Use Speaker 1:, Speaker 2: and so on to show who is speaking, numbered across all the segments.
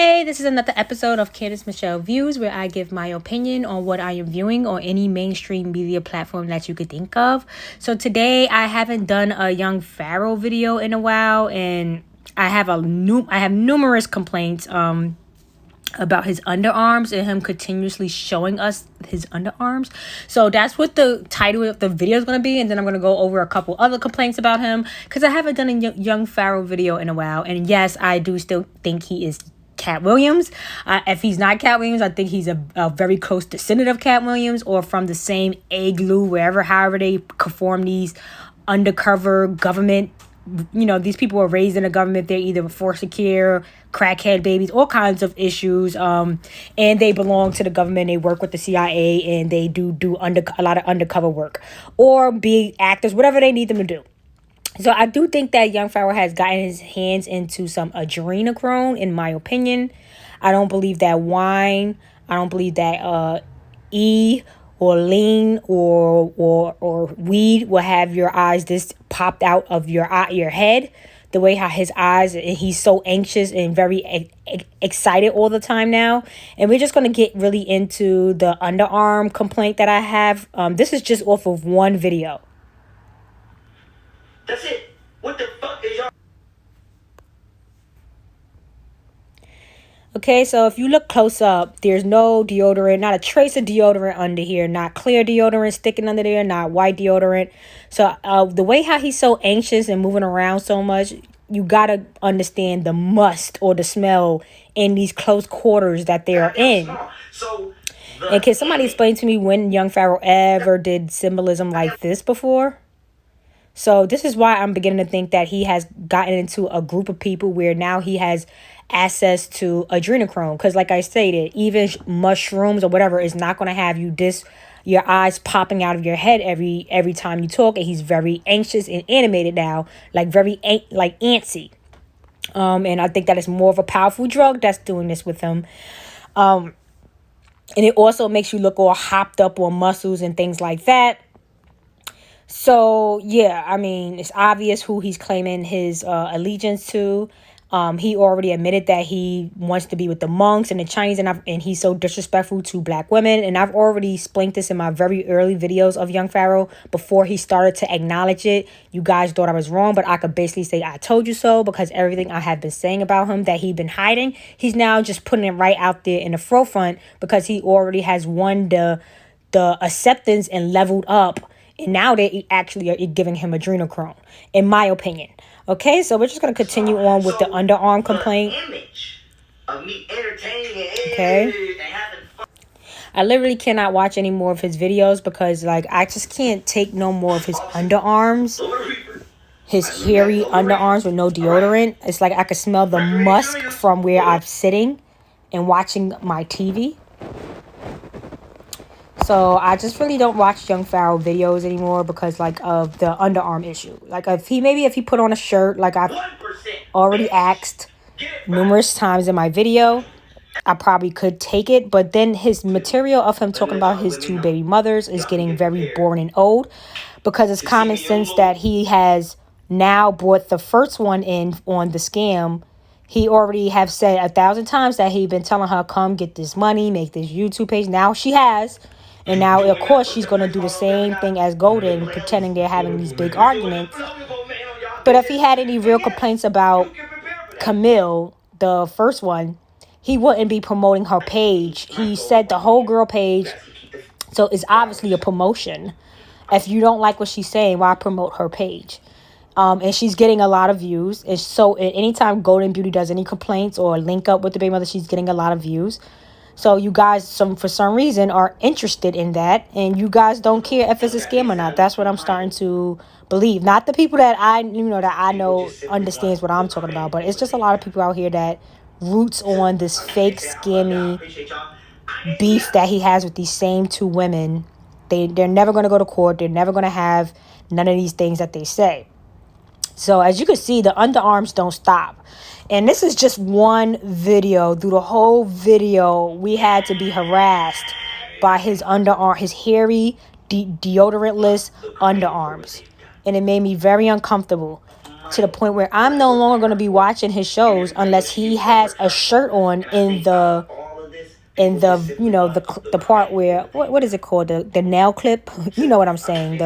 Speaker 1: Hey, this is another episode of Candace Michelle Views, where I give my opinion on what I am viewing on any mainstream media platform that you could think of. So today I haven't done a young Pharaoh video in a while, and I have numerous complaints about his underarms and him continuously showing us his underarms. So that's what the title of the video is going to be, and then I'm going to go over a couple other complaints about him because I haven't done a young Pharaoh video in a while. And yes, I do still think he is Cat Williams. If he's not Cat Williams, I think he's a very close descendant of Cat Williams, or from the same igloo, however they perform these undercover government. You know, these people are raised in the government. They're either forced care, crackhead babies, all kinds of issues. And they belong to the government. They work with the CIA, and they do a lot of undercover work, or be actors, whatever they need them to do. So I do think that young Pharaoh has gotten his hands into some adrenochrome, in my opinion. I don't believe that wine. I don't believe that E or lean or weed will have your eyes this popped out of your head. The way how his eyes, and he's so anxious and very excited all the time now. And we're just going to get really into the underarm complaint that I have. This is just off of one video.
Speaker 2: That's it. What the fuck is y'all?
Speaker 1: Okay, so if you look close up, there's no deodorant, not a trace of deodorant under here, not clear deodorant sticking under there, not white deodorant. So the way how he's so anxious and moving around so much, you got to understand the must or the smell in these close quarters that they are in. And can somebody explain to me when young Pharaoh ever did symbolism like this before? So this is why I'm beginning to think that he has gotten into a group of people where now he has access to adrenochrome. Because like I stated, even mushrooms or whatever is not going to have your eyes popping out of your head every time you talk. And he's very anxious and animated now, like very antsy. And I think that is more of a powerful drug that's doing this with him. And it also makes you look all hopped up on muscles and things like that. So, yeah, I mean, it's obvious who he's claiming his allegiance to. He already admitted that he wants to be with the monks and the Chinese, and he's so disrespectful to black women. And I've already explained this in my very early videos of young Pharaoh before he started to acknowledge it. You guys thought I was wrong, but I could basically say I told you so, because everything I have been saying about him that he'd been hiding, he's now just putting it right out there in the forefront, because he already has won the acceptance and leveled up. And now they actually are giving him adrenochrome, in my opinion. Okay, so we're just going to continue on with the underarm complaint. Okay. I literally cannot watch any more of his videos because, like, I just can't take no more of his underarms. His hairy underarms with no deodorant. It's like I could smell the musk from where I'm sitting and watching my TV. So I just really don't watch young Pharaoh videos anymore because, like, of the underarm issue. Like, if he put on a shirt, like I've already asked numerous times in my video, I probably could take it. But then his material of him talking about his two baby mothers is getting very boring and old, because it's common sense that he has now brought the first one in on the scam. He already have said 1,000 times that he been telling her, come get this money, make this YouTube page. Now she has. And now, of course, she's going to do the same thing as Golden, pretending they're having these big arguments. But if he had any real complaints about Camille, the first one, he wouldn't be promoting her page. He said the whole girl page. So it's obviously a promotion. If you don't like what she's saying, why promote her page? And she's getting a lot of views. And so anytime Golden Beauty does any complaints or link up with the baby mother, she's getting a lot of views. So you guys, for some reason, are interested in that, and you guys don't care if it's a scam or not. That's what I'm starting to believe. Not the people that I know understands what I'm talking about, but it's just a lot of people out here that roots on this fake, scammy beef that he has with these same two women. They're never going to go to court. They're never going to have none of these things that they say. So as you can see, the underarms don't stop. And this is just one video. Through the whole video, we had to be harassed by his underarm, his hairy, deodorantless underarms. And it made me very uncomfortable. to the point where I'm no longer going to be watching his shows unless he has a shirt on in the the part where what is it called, the nail clip. You know what I'm saying.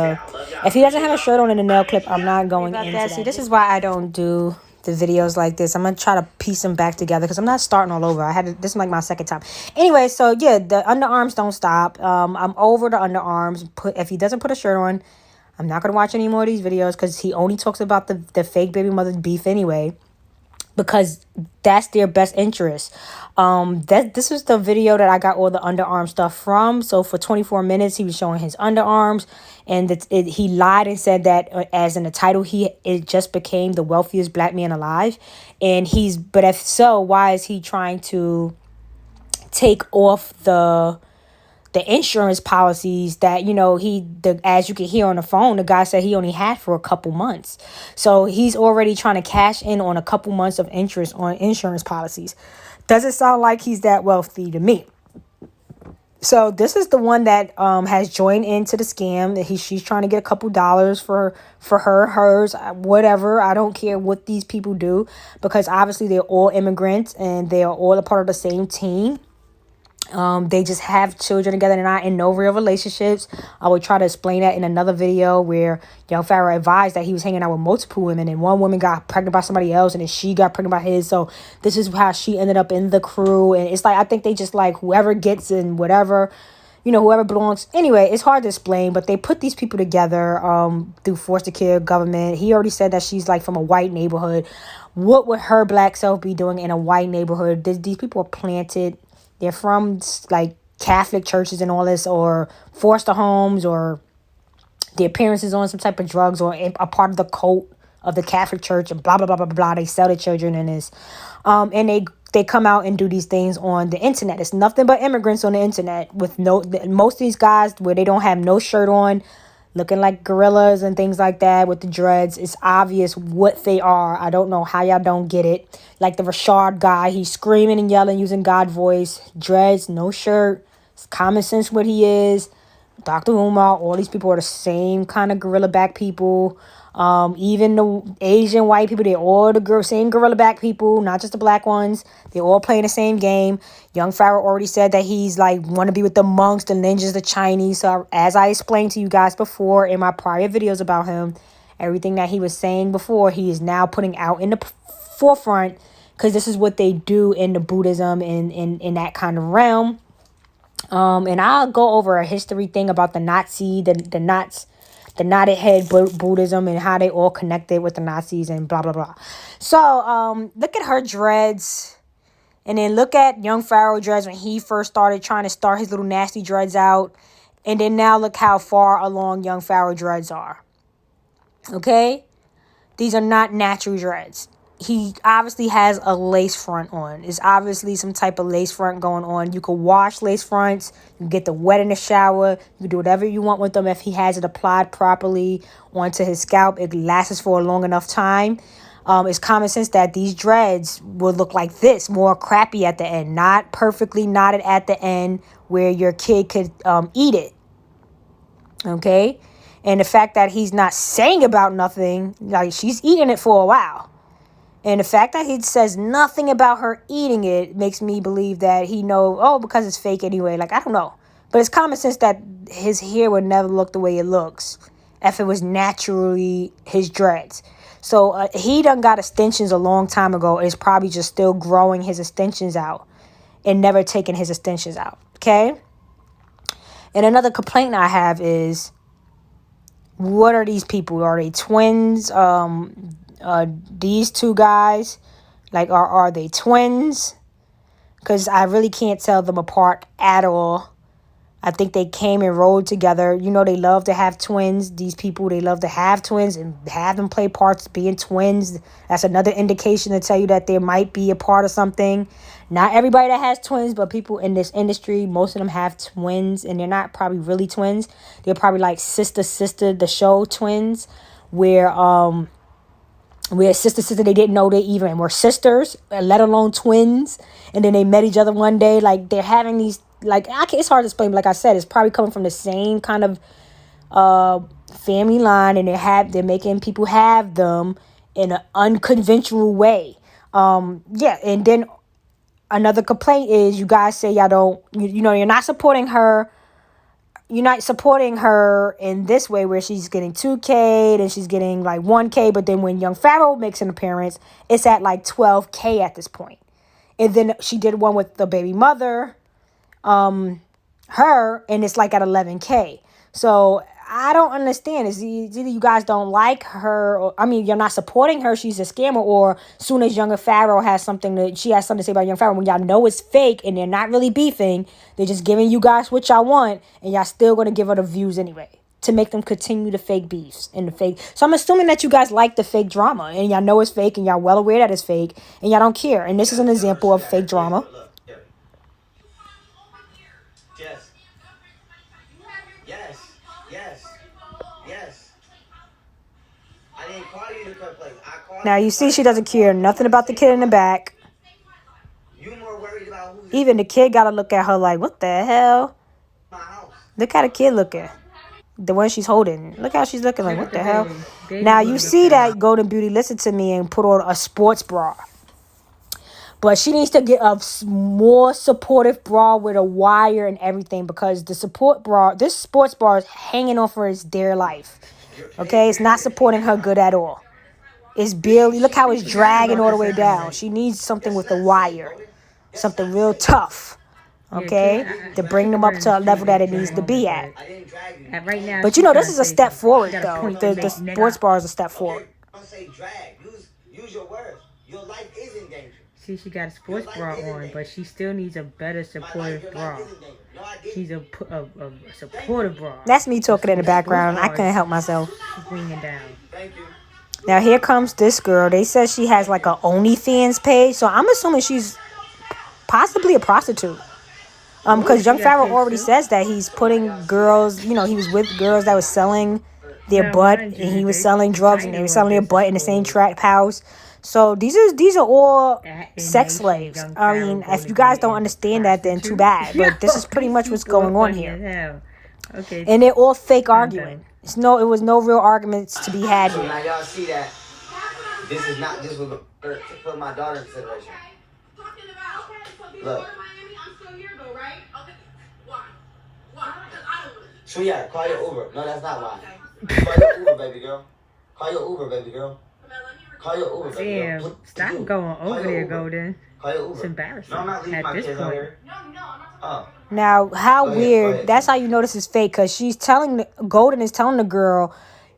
Speaker 1: If he doesn't have a shirt on in the nail clip, I'm not going into that. See, this is why I don't do the videos like this. I'm gonna try to piece them back together because I'm not starting all over. This is like my second time. Anyway, so yeah, the underarms don't stop. I'm over the underarms. If he doesn't put a shirt on, I'm not gonna watch any more of these videos because he only talks about the fake baby mother beef anyway, because that's their best interest. This was the video that I got all the underarm stuff from. So for 24 minutes he was showing his underarms, and he lied and said that as in the title it just became the wealthiest black man alive. But if so, why is he trying to take off the insurance policies that, as you can hear on the phone, the guy said he only had for a couple months. So he's already trying to cash in on a couple months of interest on insurance policies. Doesn't sound like he's that wealthy to me. So this is the one that has joined into the scam. That she's trying to get a couple dollars for hers, whatever. I don't care what these people do, because obviously they're all immigrants and they are all a part of the same team. They just have children together. They're not in no real relationships. I would try to explain that in another video where young Pharaoh advised that he was hanging out with multiple women, and one woman got pregnant by somebody else, and then she got pregnant by his. So this is how she ended up in the crew. And it's like, I think they just like whoever gets in whatever, whoever belongs. Anyway, it's hard to explain, but they put these people together through foster care government. He already said that she's like from a white neighborhood. What would her black self be doing in a white neighborhood? These people are planted. They're from like Catholic churches and all this, or foster homes, or their parents is on some type of drugs, or a part of the cult of the Catholic Church, and blah blah blah blah blah. They sell their children in this, and they come out and do these things on the internet. It's nothing but immigrants on the internet with most of these guys where they don't have no shirt on, looking like gorillas and things like that with the dreads. It's obvious what they are. I don't know how y'all don't get it. Like the Rashard guy, he's screaming and yelling using God voice. Dreads, no shirt. It's common sense what he is. Dr. Umar, all these people are the same kind of gorilla back people. Even the Asian white people, they're all the same gorilla back people, not just the black ones. They're all playing the same game. Young Pharaoh already said that he's like want to be with the monks, the ninjas, the Chinese. So as I explained to you guys before in my prior videos about him, everything that he was saying before, he is now putting out in the forefront, because this is what they do in the Buddhism and in that kind of realm. And I'll go over a history thing about the Nazi, the knotted head Buddhism, and how they all connected with the Nazis and blah, blah, blah. So look at her dreads. And then look at young Pharaoh dreads when he first started trying to start his little nasty dreads out. And then now look how far along young Pharaoh dreads are. Okay? These are not natural dreads. He obviously has a lace front on. It's obviously some type of lace front going on. You could wash lace fronts. You can get them wet in the shower. You can do whatever you want with them. If he has it applied properly onto his scalp, it lasts for a long enough time. It's common sense that these dreads would look like this, more crappy at the end, not perfectly knotted at the end where your kid could eat it. Okay? And the fact that he's not saying about nothing, like she's eating it for a while. And the fact that he says nothing about her eating it makes me believe that he because it's fake anyway. Like, I don't know. But it's common sense that his hair would never look the way it looks if it was naturally his dreads. So he done got extensions a long time ago. Is probably just still growing his extensions out and never taking his extensions out. Okay? And another complaint I have is, what are these people? Are they twins? These two guys, like, are they twins? Because I really can't tell them apart at all. I think they came and rode together. They love to have twins. These people, they love to have twins and have them play parts being twins. That's another indication to tell you that there might be a part of something. Not everybody that has twins, but people in this industry, most of them have twins, and they're not probably really twins. They're probably like sister, the show twins, where sister, they didn't know they even were sisters, let alone twins. And then they met each other one day. Like, they're having these, like, it's hard to explain, but like I said, it's probably coming from the same kind of family line, and they're making people have them. in an unconventional way. Yeah, and then another complaint is you guys say y'all don't, you're not supporting her. You're not supporting her in this way where she's getting 2K, then she's getting like 1K, but then when young Pharaoh makes an appearance, it's at like 12K at this point. And then she did one with the baby mother, her, and it's like at 11K. So I don't understand. It's either you guys don't like her, or I mean, you're not supporting her. She's a scammer, or soon as younger Pharaoh has something to, she has something to say about young Pharaoh, when y'all know it's fake and they're not really beefing, they're just giving you guys what y'all want, and y'all still gonna give her the views anyway to make them continue the fake beefs and the fake. So I'm assuming that you guys like the fake drama, and y'all know it's fake, and y'all well aware that it's fake, and y'all don't care. And this is an example of fake drama.
Speaker 2: Yes. Yes. Yes. Yes. I didn't call you to cut plates. I called
Speaker 1: Now you see she doesn't care nothing about the kid in the back.
Speaker 2: You more worried about who's
Speaker 1: Even the kid gotta look at her like, what the hell?
Speaker 2: in my house.
Speaker 1: Look how the kid looking. The one she's holding. Look how she's looking like, what the hell? Now you see that Golden Beauty listened to me and put on a sports bra. But she needs to get a more supportive bra with a wire and everything, because the support bra, this sports bra is hanging on for its dear life. Okay? It's not supporting her good at all. It's barely, look how it's dragging all the way down. She needs something with a wire. Something real tough. Okay? To bring them up to a level that it needs to be at.
Speaker 2: I didn't drag you.
Speaker 3: Right now,
Speaker 1: But this is a step forward though. The sports bar is a step forward.
Speaker 2: Don't say drag. Use your words. Your life is in danger.
Speaker 3: see, she got a sports bra on, but she still needs a better supportive bra. She's a supportive bra.
Speaker 1: That's me talking in the background. I couldn't help myself.
Speaker 3: She's leaning down.
Speaker 2: Thank you.
Speaker 1: Now here comes this girl. They said she has like a OnlyFans page, so I'm assuming she's possibly a prostitute. Because Young Pharaoh already says that he's putting girls, he was with girls that was selling their butt, and he was selling drugs, and they were selling their butt in the same trap house. So these are all sex slaves. I mean, if you guys don't understand that, then too bad. But this is pretty much what's going on here.
Speaker 3: Okay.
Speaker 1: And they're all fake arguing. It was no real arguments to be had
Speaker 2: So
Speaker 1: here.
Speaker 2: now y'all see that this is not just to put my daughter in consideration. Look. Sweetheart, call your Uber. No, that's not why. Call your Uber, baby girl. Call your Uber, baby girl. Call your Uber, baby girl.
Speaker 3: Damn, stop going over there, Golden.
Speaker 2: Call your Uber.
Speaker 3: It's embarrassing
Speaker 2: No, I'm not leaving
Speaker 3: at
Speaker 2: my
Speaker 3: this
Speaker 2: kids out
Speaker 3: point.
Speaker 2: here. Oh.
Speaker 1: Now, how
Speaker 2: Go ahead,
Speaker 1: weird.
Speaker 2: go ahead.
Speaker 1: That's how you know this is fake, because Golden is telling the girl,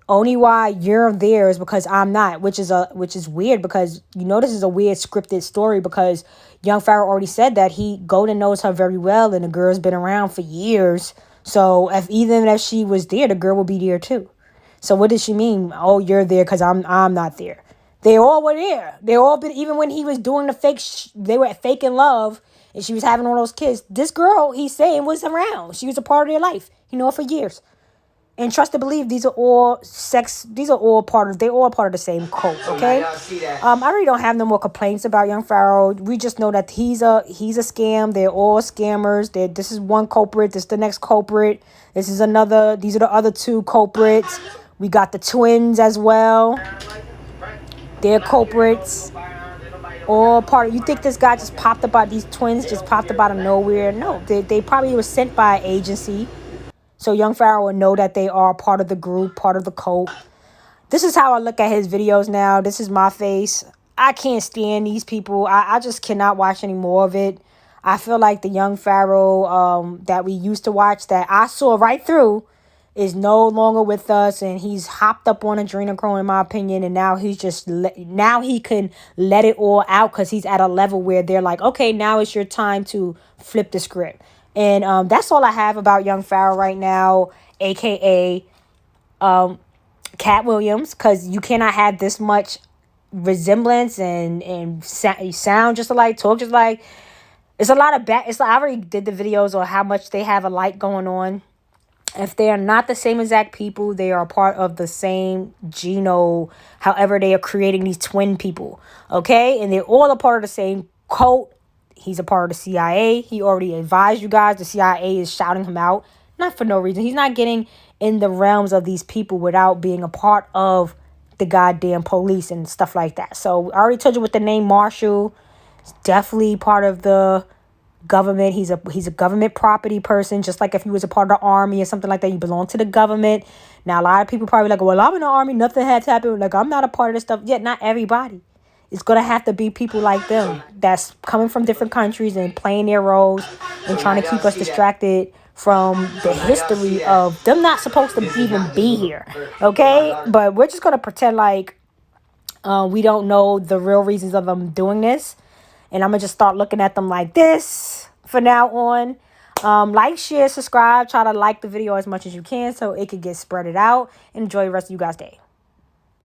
Speaker 1: only why you're there is because I'm not, which is weird, because this is a weird scripted story, because Young Pharaoh already said that Golden knows her very well, and the girl's been around for years. So even if she was there, the girl will be there too. So what does she mean? Oh, you're there because I'm not there. They all were there. They all been, even when he was doing the fake, they were faking love, and she was having all those kids. This girl, he's saying, was around. She was a part of their life. He knew her for years. And trust to believe, they're all part of the same cult, okay?
Speaker 2: Now y'all see that.
Speaker 1: I really don't have no more complaints about Young Pharaoh. We just know that he's a scam. They're all scammers. This is one culprit. This is the next culprit. This is another. These are the other two culprits. We got the twins as well. They're culprits. All part. You think this guy just popped up out? These twins just popped up out of nowhere? No, they probably were sent by an agency. So Young Pharaoh will know that they are part of the group, part of the cult. This is how I look at his videos now. This is my face. I can't stand these people. I just cannot watch any more of it. I feel like the Young Pharaoh that we used to watch, that I saw right through, is no longer with us, and he's hopped up on adrenochrome, in my opinion, and now he's just now he can let it all out, because he's at a level where they're like, okay, now it's your time to flip the script. And that's all I have about Young Pharaoh right now, aka Cat Williams, because you cannot have this much resemblance and sound just alike, talk just like. It's a lot of it's like, I already did the videos on how much they have alike going on. If they are not the same exact people, they are a part of the same genome. However, they are creating these twin people, okay? And they're all a part of the same cult. He's a part of the CIA. He already advised you guys. The CIA is shouting him out, not for no reason. He's not getting in the realms of these people without being a part of the goddamn police and stuff like that. So I already told you with the name Marshall. It's definitely part of the government. He's a government property person, just like if he was a part of the army or something like that. You belong to the government. Now a lot of people probably like, well, I'm in the army, nothing has happened, like I'm not a part of this stuff. Yet not everybody. It's gonna have to be people like them that's coming from different countries and playing their roles and trying to keep us distracted from the history of them not supposed to even be here. Okay, but we're just gonna pretend like we don't know the real reasons of them doing this. And I'm going to just start looking at them like this for now on. Like, share, subscribe. Try to like the video as much as you can so it could get spreaded out. Enjoy the rest of you guys' day.